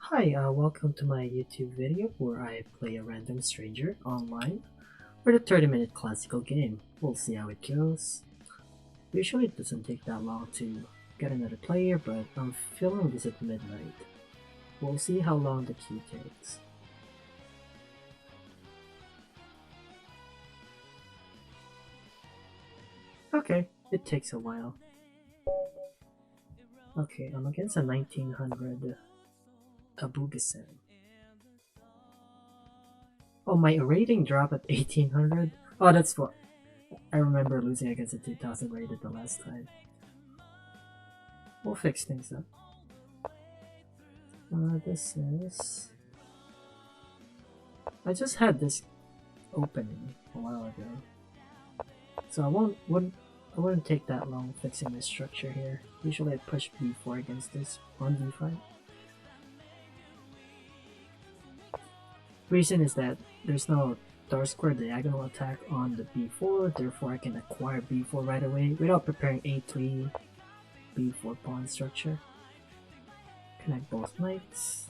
Hi, welcome to my YouTube video where I play a random stranger online for the 30-minute classical game. We'll see how it goes. Usually it doesn't take that long to get another player, but I'm filming this at midnight. We'll see how long the queue takes. Okay, it takes a while. Okay, I'm against a 1900 Abu-Ghassan. Oh, my rating dropped at 1800? Oh, that's what I remember losing against a 2000 rated the last time. We'll fix things up. This is... I just had this opening a while ago, so I wouldn't take that long fixing the structure here. Usually I push b4 against this on d5. Reason is that there's no dark square diagonal attack on the b4, therefore I can acquire b4 right away without preparing a3, b4 pawn structure. Connect both knights,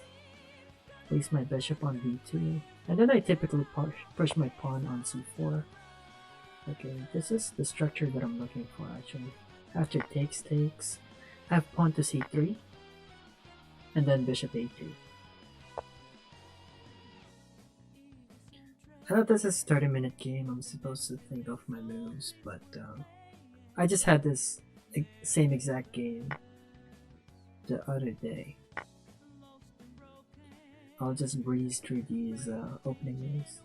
place my bishop on b2, and then I typically push my pawn on c4. Okay, this is the structure that I'm looking for actually. After takes, I have pawn to c3, and then bishop a3. I know this is a 30-minute game, I'm supposed to think of my moves, but I just had this same exact game the other day. I'll just breeze through these opening moves.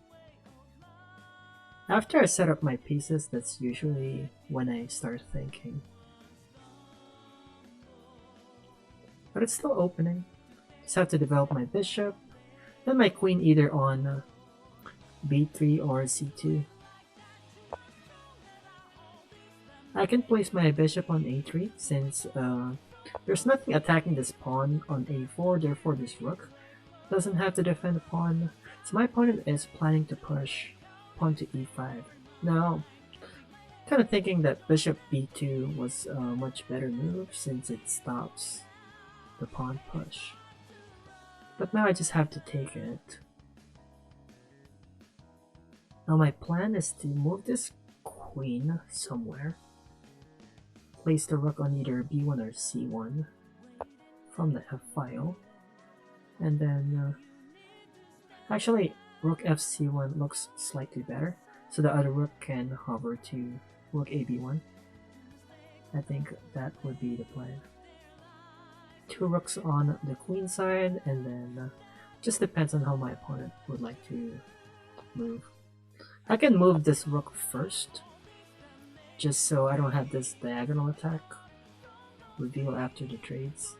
After I set up my pieces, that's usually when I start thinking. But it's still opening. Just have to develop my bishop, then my queen either on b3 or c2. I can place my bishop on a3 since there's nothing attacking this pawn on a4, therefore this rook doesn't have to defend the pawn. So my opponent is planning to push pawn to e5. Now, kind of thinking that bishop b2 was a much better move since it stops the pawn push. But now I just have to take it. Now my plan is to move this queen somewhere. Place the rook on either b1 or c1 from the f file. And then, actually, rook fc1 looks slightly better, so the other rook can hover to rook ab1. I think that would be the plan. Two rooks on the queen side, and then just depends on how my opponent would like to move. I can move this rook first, just so I don't have this diagonal attack reveal after the trades.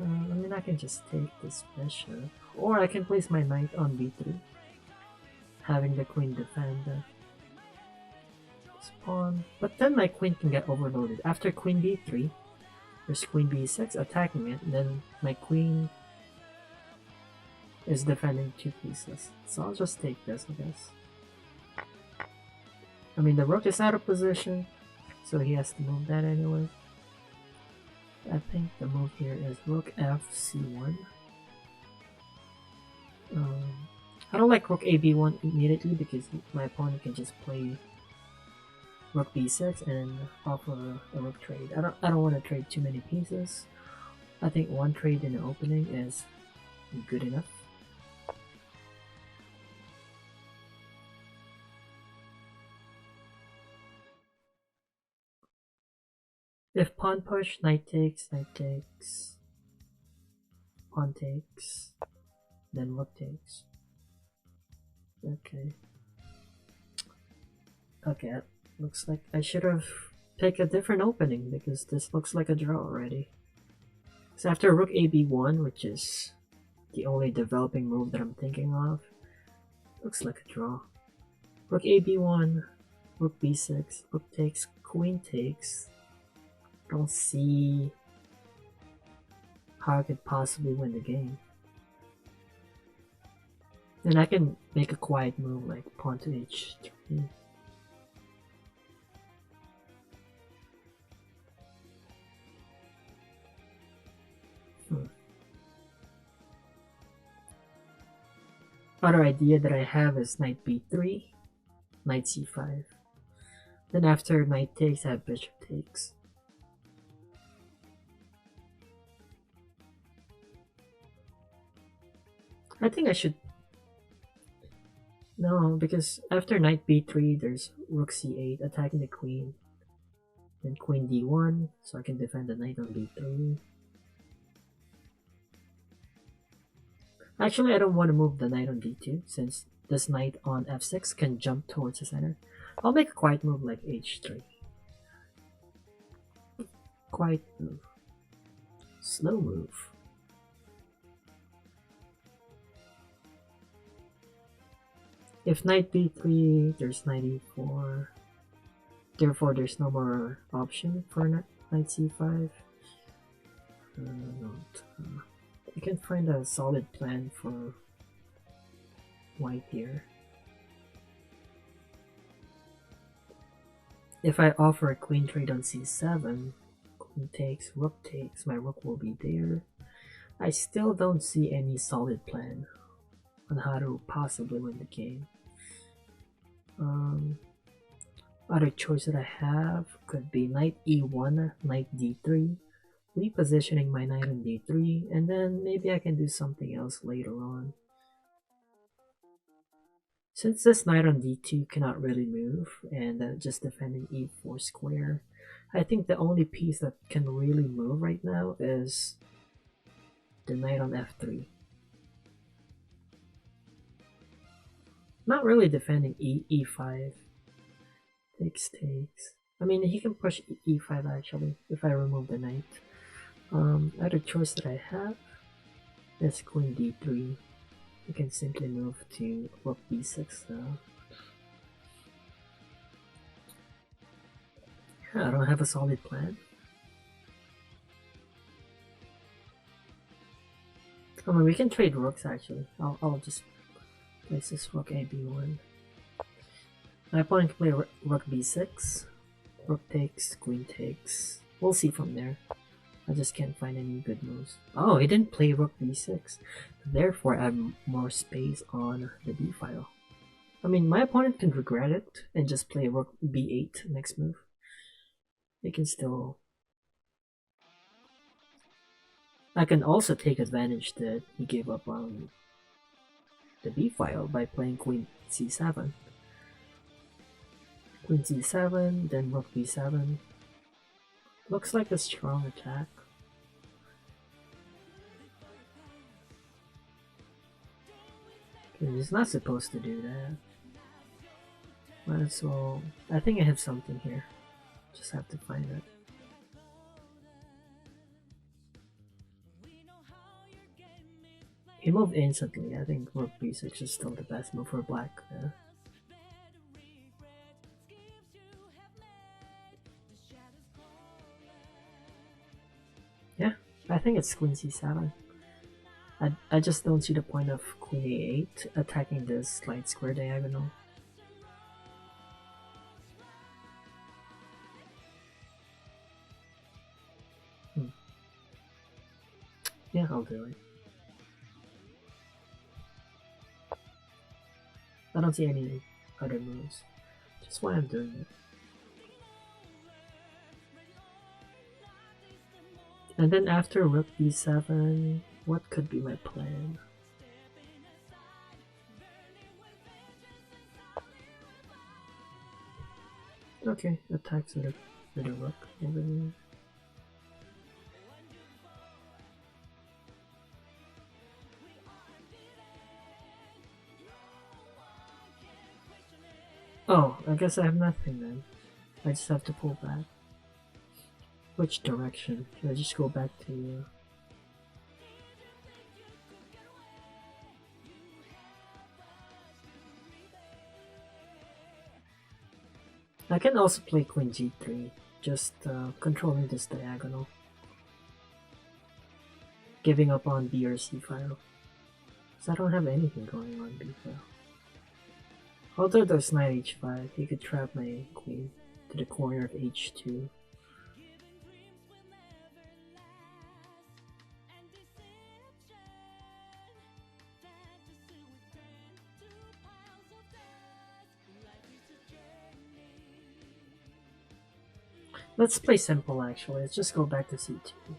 I mean, I can just take this bishop, or I can place my knight on b3, having the queen defend this pawn. But then my queen can get overloaded. After queen b3, there's queen b6 attacking it, and then my queen is defending two pieces. So I'll just take this, I guess. I mean, the rook is out of position, so he has to move that anyway. I think the move here is rook fc1. I don't like rook ab1 immediately because my opponent can just play rook b6 and offer a rook trade. I don't want to trade too many pieces. I think one trade in the opening is good enough. If pawn push, knight takes, pawn takes, then rook takes. Okay. Okay, looks like I should have picked a different opening because this looks like a draw already. So after rook ab1, which is the only developing move that I'm thinking of, looks like a draw. Rook ab1, rook b6, rook takes, queen takes. Don't see how I could possibly win the game. Then I can make a quiet move like pawn to h3. Other idea that I have is knight b3, knight c5. Then after knight takes, I have bishop takes. I think I should... No, because after knight b3, there's rook c8 attacking the queen. Then queen d1, so I can defend the knight on b3. Actually, I don't want to move the knight on d2, since this knight on f6 can jump towards the center. I'll make a quiet move like h3. Quiet move. Slow move. If knight b3, there's knight e4. Therefore, there's no more option for knight c5. I can find a solid plan for white here. If I offer a queen trade on c7, queen takes, rook takes, my rook will be there. I still don't see any solid plan on how to possibly win the game. Other choice that I have could be knight e1, knight d3, repositioning my knight on d3, and then maybe I can do something else later on. Since this knight on d2 cannot really move, and just defending e4 square, I think the only piece that can really move right now is the knight on f3. Not really defending e5. Takes. I mean, he can push e5 actually, if I remove the knight. Other choice that I have is queen d3. You can simply move to rook b6 now. I don't have a solid plan. I mean, we can trade rooks actually. I'll just place this rook ab1. My opponent can play rook b6, rook takes, queen takes. We'll see from there. I just can't find any good moves. Oh, he didn't play rook b6. Therefore, I have more space on the b file. I mean, my opponent can regret it and just play rook b8 next move. They can still... I can also take advantage that he gave up on the b file by playing queen c7. Queen c7, then rook b7. Looks like a strong attack. He's not supposed to do that. Might as well... I think I have something here. Just have to find it. He moved instantly. I think rook b6 is still the best move for black. Yeah, I think it's queen c7. I just don't see the point of queen a8 attacking this light square diagonal. Yeah, I'll do it. I don't see any other moves. Just why I'm doing it. And then after rook b7, what could be my plan? Okay, attacks with a rook over here. Oh, I guess I have nothing then. I just have to pull back. Which direction? Should I just go back to... I can also play queen g3, just controlling this diagonal. Giving up on b or c file. Because I don't have anything going on b file. Although there's knight h5, he could trap my queen to the corner of h2. Let's play simple actually. Let's just go back to c2. I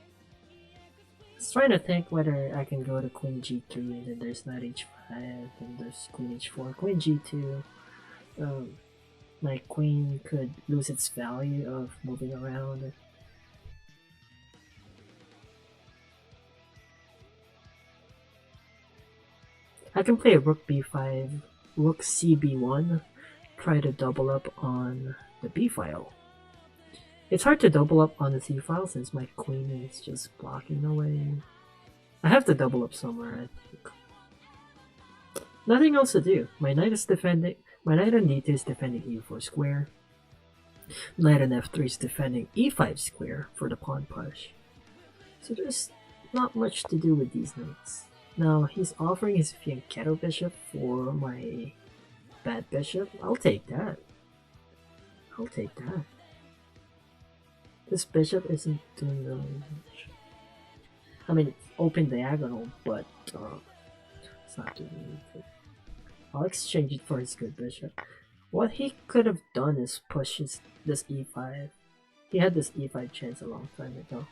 was trying to think whether I can go to queen g3 and then there's knight h5 and there's queen h4, queen g2. My queen could lose its value of moving around. I can play rook b5, rook cb1, try to double up on the b file. It's hard to double up on the c file since my queen is just blocking the way. I have to double up somewhere, I think. Nothing else to do. My knight is defending. My knight on d2 is defending e4 square. Knight on f3 is defending e5 square for the pawn push. So there's not much to do with these knights. Now he's offering his fianchetto bishop for my bad bishop. I'll take that. I'll take that. This bishop isn't doing really much. I mean, it's open diagonal, but it's not doing anything. I'll exchange it for his good bishop. What he could have done is push this e5. He had this e5 chance a long time ago.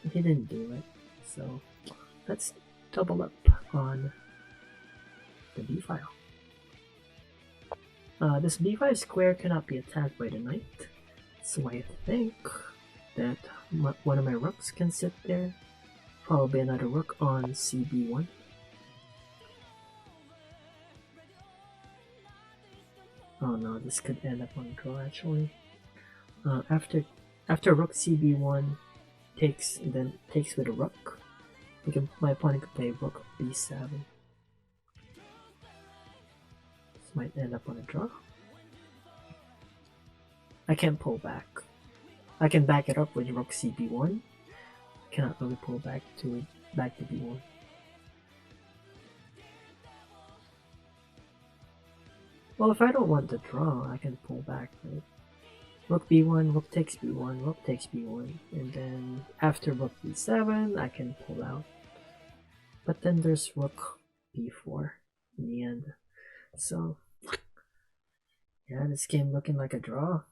He didn't do it. So let's double up on the b file. This b5 square cannot be attacked by the knight. So I think that one of my rooks can sit there. Probably another rook on cb1. Oh no, this could end up on a draw actually. After rook cb1 takes with a rook, my opponent could play rook b7. This might end up on a draw. I can't pull back. I can back it up with rook cb1. I cannot really pull back to b1. Well, if I don't want the draw, I can pull back, right? Rook b1, rook takes b1, rook takes b1, and then after rook b7, I can pull out. But then there's rook b4 in the end. So, yeah, this game looking like a draw.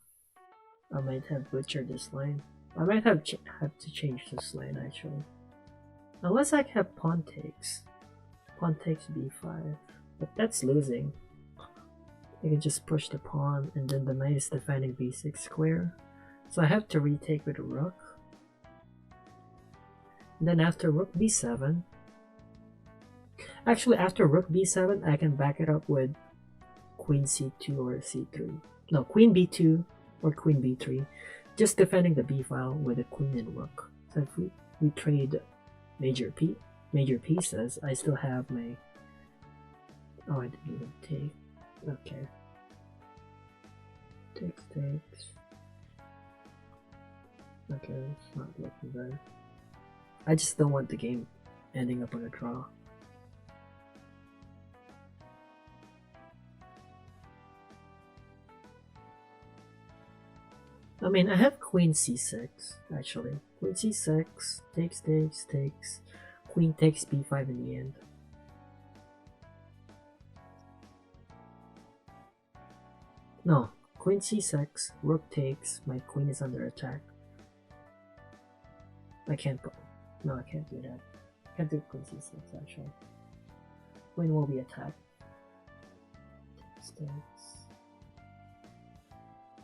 I might have butchered this line. I might have to change this line actually. Unless I have pawn takes. Pawn takes b5. But that's losing. I can just push the pawn and then the knight is defending b6 square. So I have to retake with a rook. And then after rook b7. Actually after rook b7 I can back it up with queen c2 or c3. No, queen b2 or queen b3. Just defending the b file with a queen and rook. So if we trade major pieces, I still have my... Oh, I didn't even take. Okay. Takes. Okay, it's not looking good. I just don't want the game ending up on a draw. I mean, I have queen c6, actually. Queen c6, takes. Queen takes b5 in the end. No, queen c6, rook takes, my queen is under attack. I can't go. No, I can't do that. I can't do queen c6 actually. Queen will be attacked. Takes.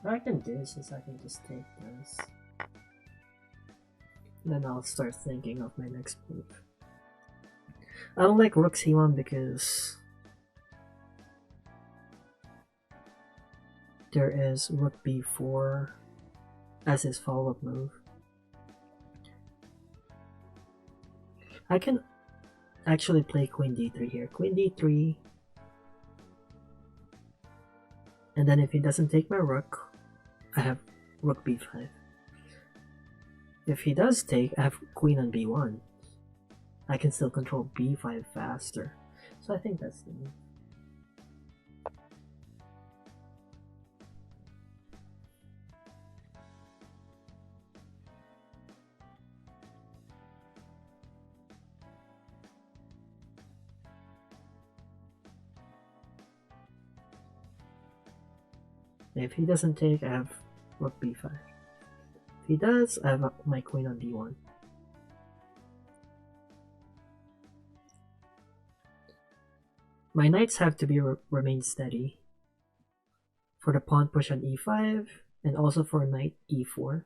What I can do is I can just take this. Then I'll start thinking of my next move. I don't like rook c1 because there is rook b4 as his follow-up move. I can actually play queen d3 here. Queen d3. And then if he doesn't take my rook, I have rook b5. If he does take, I have queen on b1. I can still control b5 faster. So I think that's the move. If he doesn't take, I have rook b5. If he does, I have my queen on d1. My knights have to be remain steady for the pawn push on e5 and also for knight e4.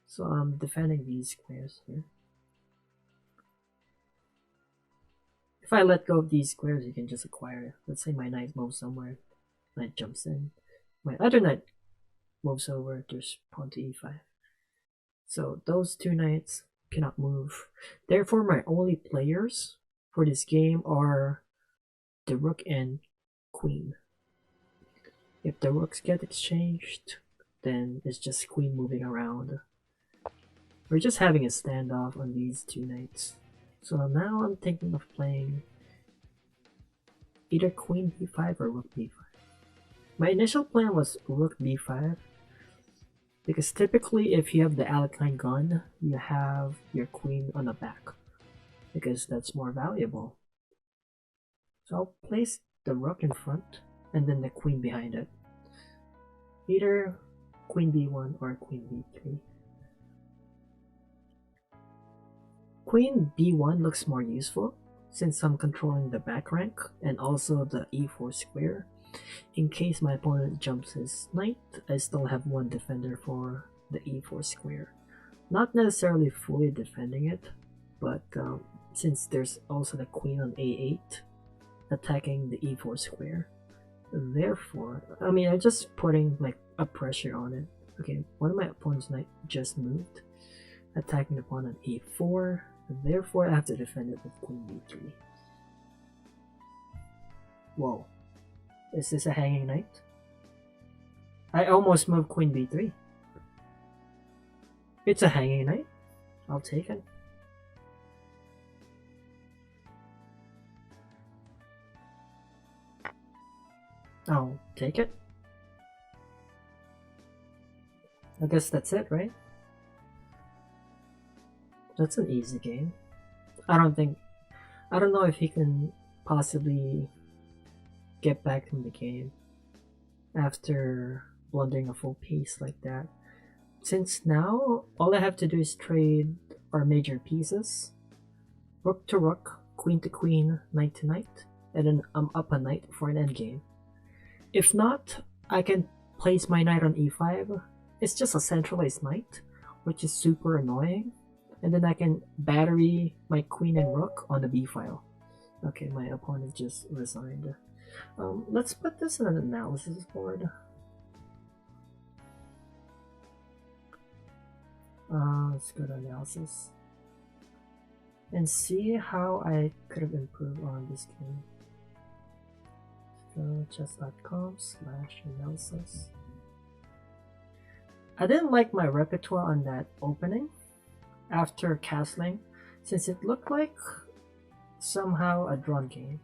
So I'm defending these squares here. If I let go of these squares, you can just acquire. Let's say my knight moves somewhere, knight jumps in. My other knight moves over, there's pawn to e5. So those two knights cannot move. Therefore, my only players for this game are the rook and queen. If the rooks get exchanged, then it's just queen moving around. We're just having a standoff on these two knights. So now I'm thinking of playing either queen b5 or rook b5. My initial plan was rook b5, because typically if you have the Alekine gun, you have your queen on the back, because that's more valuable. So I'll place the rook in front and then the queen behind it. Either queen b1 or queen b3. Queen b1 looks more useful since I'm controlling the back rank and also the e4 square. In case my opponent jumps his knight, I still have one defender for the e4 square. Not necessarily fully defending it, but since there's also the queen on a8 attacking the e4 square, therefore, I mean, I'm just putting like a pressure on it. Okay, one of my opponent's knight just moved, attacking the pawn on a4, therefore I have to defend it with queen b3. Whoa. Is this a hanging knight? I almost moved queen b3. It's a hanging knight. I'll take it. I'll take it. I guess that's it, right? That's an easy game. I don't know if he can possibly get back in the game after blundering a full piece like that. Since now, all I have to do is trade our major pieces. Rook to rook, queen to queen, knight to knight, and then I'm up a knight for an endgame. If not, I can place my knight on e5. It's just a centralized knight, which is super annoying. And then I can battery my queen and rook on the b file. Okay, my opponent just resigned. Let's put this in an analysis board. Let's go to analysis and see how I could have improved on this game. So chess.com/analysis. I didn't like my repertoire on that opening after castling, since it looked like somehow a drawn game.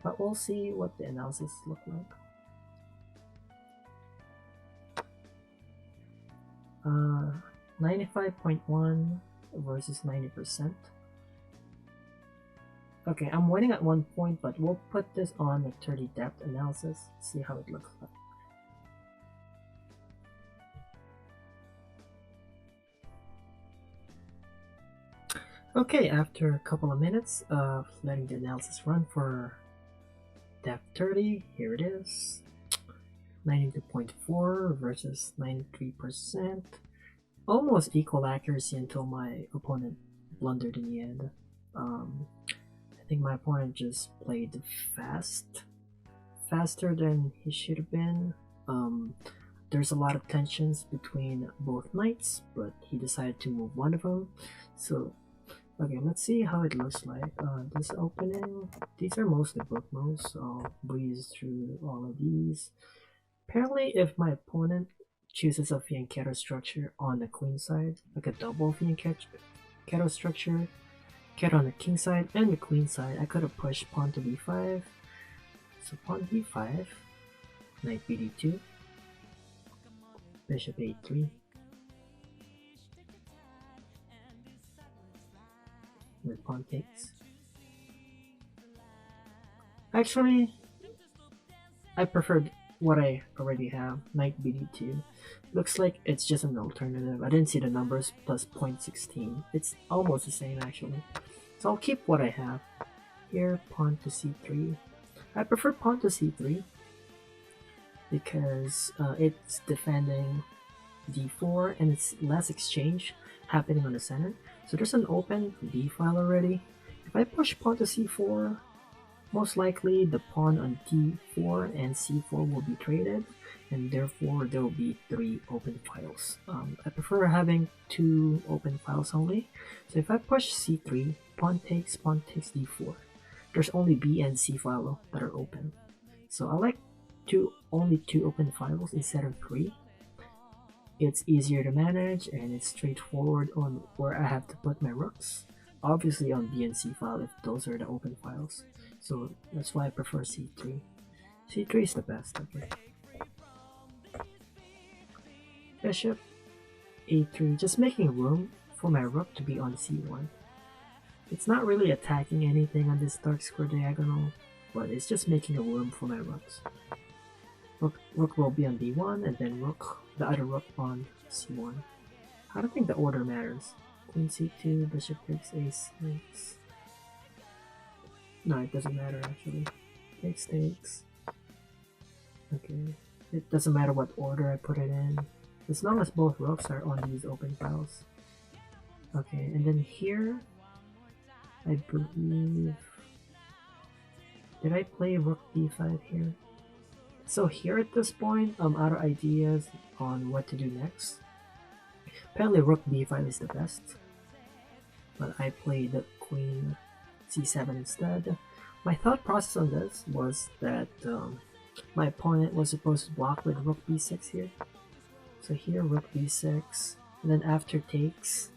But we'll see what the analysis look like. 95.1 versus 90%. Okay, I'm winning at 1 point, but we'll put this on a 30 depth analysis, see how it looks like. Okay, after a couple of minutes of letting the analysis run for depth 30, here it is. 92.4 versus 93%. Almost equal accuracy until my opponent blundered in the end. I think my opponent just played faster than he should have been. There's a lot of tensions between both knights, but he decided to move one of them. So, okay, let's see how it looks like. This opening, these are mostly book moves, so I'll breeze through all of these. Apparently, if my opponent chooses a fianchetto structure on the queen side, like a double fianchetto structure, cat on the king side and the queen side, I could have pushed pawn to b5. So pawn b5, knight bd2, bishop a3, with pawn takes. Actually, I preferred what I already have, knight bd2. Looks like it's just an alternative. I didn't see the numbers plus 0.16. It's almost the same actually. So I'll keep what I have. Here, pawn to c3. I prefer pawn to c3 because it's defending d4 and it's less exchange happening on the center. So there's an open b file already. If I push pawn to c4, most likely the pawn on d4 and c4 will be traded, and therefore there will be 3 open files. I prefer having 2 open files only. So if I push c3, pawn takes d4. There's only b and c file that are open. So I like only 2 open files instead of 3. It's easier to manage and it's straightforward on where I have to put my rooks. Obviously on b and c file if those are the open files. So that's why I prefer c3. c3 is the best, okay. Bishop a3, just making room for my rook to be on c1. It's not really attacking anything on this dark square diagonal, but it's just making a room for my rooks. Rook will be on d1 and then the other rook on c1. I don't think the order matters. Queen c2, bishop takes a6. No, it doesn't matter actually. Takes. Okay. It doesn't matter what order I put it in, as long as both rooks are on these open files. Okay, and then here, I believe... Did I play rook b5 here? So here at this point, I'm out of ideas on what to do next. Apparently rook b5 is the best, but I played queen c7 instead. My thought process on this was that my opponent was supposed to block with rook b6 here. So here rook b6, and then after takes,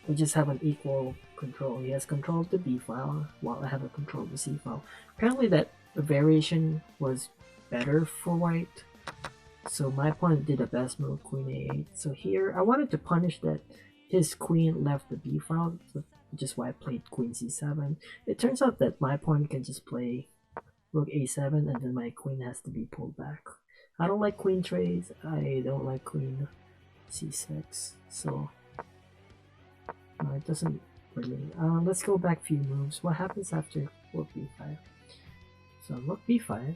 we just have an equal control. He has control of the b file while I have a control of the c file. Apparently that variation was better for white, so my opponent did the best move, queen a8. So here I wanted to punish that his queen left the b file, which is why I played queen c7. It turns out that my opponent can just play rook a7 and then my queen has to be pulled back. I don't like queen trades, I don't like queen c6, so it doesn't really. Let's go back a few moves. What happens after rook b5? So rook b5,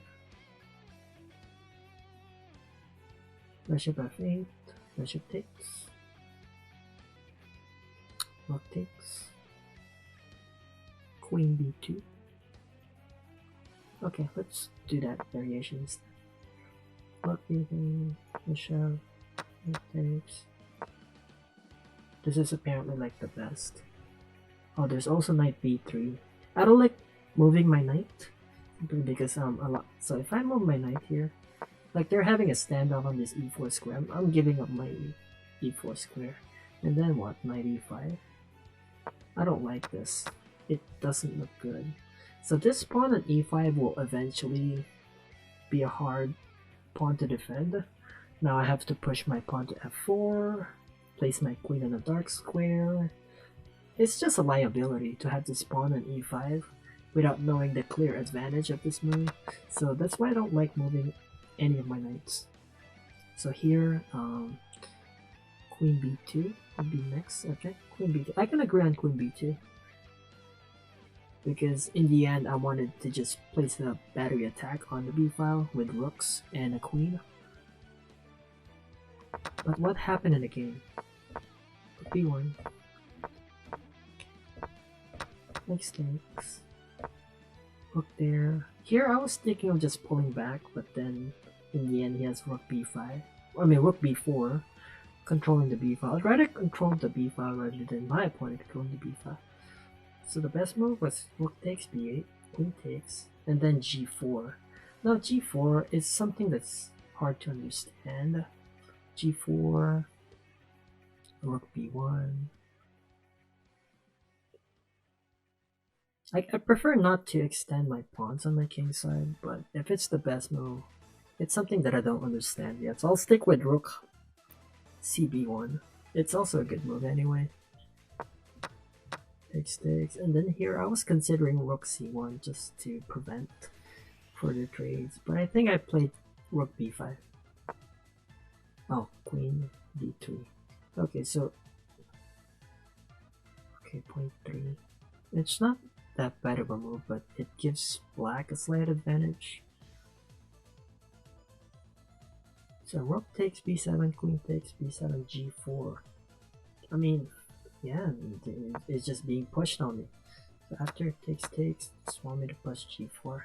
bishop f8, bishop takes, rook takes, queen b2. Okay, let's do that variation instead. Rook b3, bishop, rook takes. This is apparently like the best. Oh, there's also knight b3. I don't like moving my knight because a lot. So if I move my knight here, like they're having a standoff on this e4 square. I'm giving up my e4 square, and then what? Knight e5. I don't like this. It doesn't look good. So this pawn on e5 will eventually be a hard pawn to defend. Now I have to push my pawn to f4, place my queen on a dark square. It's just a liability to have this pawn on e5 without knowing the clear advantage of this move. So that's why I don't like moving any of my knights. So here, queen b2 would be next. Okay, queen b2. I can agree on queen b2. Because in the end, I wanted to just place a battery attack on the b file with rooks and a queen. But what happened in the game? b1. Takes. Rook there. Here I was thinking of just pulling back, but then in the end he has rook b5. I mean rook b4, controlling the b file. I'd rather control the b file rather than my opponent controlling the b file. So the best move was rook takes b8, queen takes, and then g4. Now g4 is something that's hard to understand. g4, rook b1. I prefer not to extend my pawns on my king side, but if it's the best move, it's something that I don't understand yet. So I'll stick with rook cb1. It's also a good move anyway. takes, and then here I was considering rook c1 just to prevent further trades, but I think I played rook b5. Oh, queen d3. Okay, so okay, point 3. It's not that bad of a move, but it gives black a slight advantage. So rook takes b7, queen takes b7, g4. I mean, yeah, it's just being pushed on me. So after takes, just want me to push g4.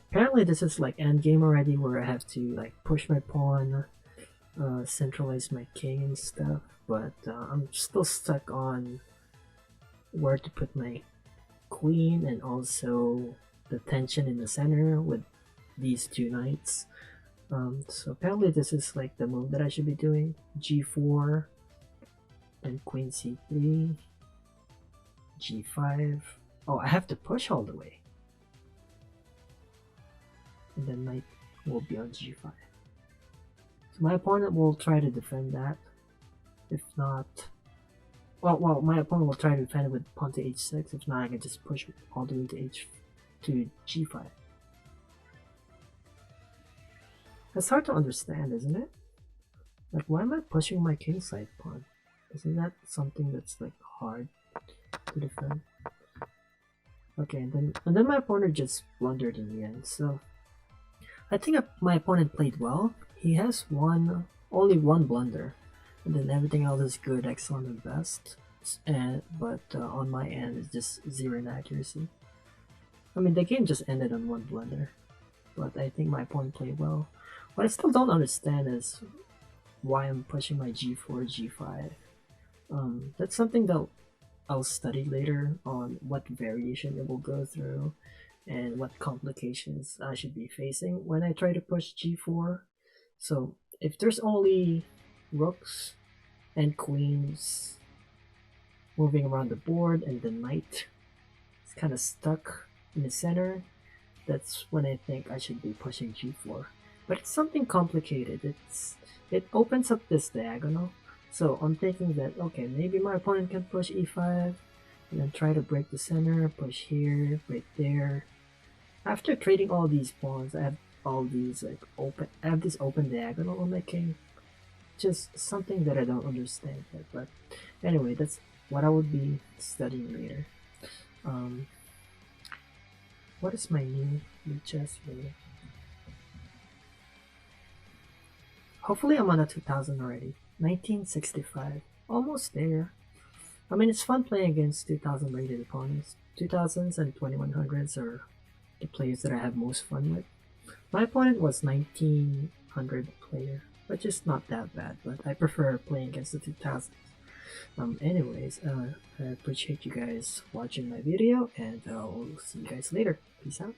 Apparently this is like endgame already, where I have to like push my pawn, centralize my king and stuff, but I'm still stuck on where to put my queen and also the tension in the center with these two knights. So apparently this is like the move that I should be doing. G4 and queen c3, g5. Oh, I have to push all the way. And then knight will be on g5. So my opponent will try to defend that. If not, well, my opponent will try to defend it with pawn to h6. If not, I can just push all the way to g5. That's hard to understand, isn't it? Like, why am I pushing my kingside pawn? Isn't that something that's like hard to defend? Okay, and then my opponent just blundered in the end. So I think my opponent played well. He has only one blunder, and then everything else is good, excellent, and best. But on my end, it's just zero inaccuracy. I mean, the game just ended on one blunder, but I think my opponent played well. What I still don't understand is why I'm pushing my g4, g5. That's something that I'll study later on what variation it will go through and what complications I should be facing when I try to push g4. So if there's only rooks and queens moving around the board and the knight is kind of stuck in the center, that's when I think I should be pushing g4. But it's something complicated. It opens up this diagonal. So I'm thinking that, okay, maybe my opponent can push e5 and then try to break the center, push here, break there. After trading all these pawns, I have all these like this open diagonal on my king. Just something that I don't understand yet. But anyway, that's what I would be studying later. What is my new Lichess rating? Hopefully I'm on a 2000 already. 1965. Almost there. I mean, it's fun playing against 2000 rated opponents. 2000s and 2100s are the players that I have most fun with. My opponent was 1900 player, which is not that bad, but I prefer playing against the 2000s. Anyways, I appreciate you guys watching my video, and I'll see you guys later. Peace out.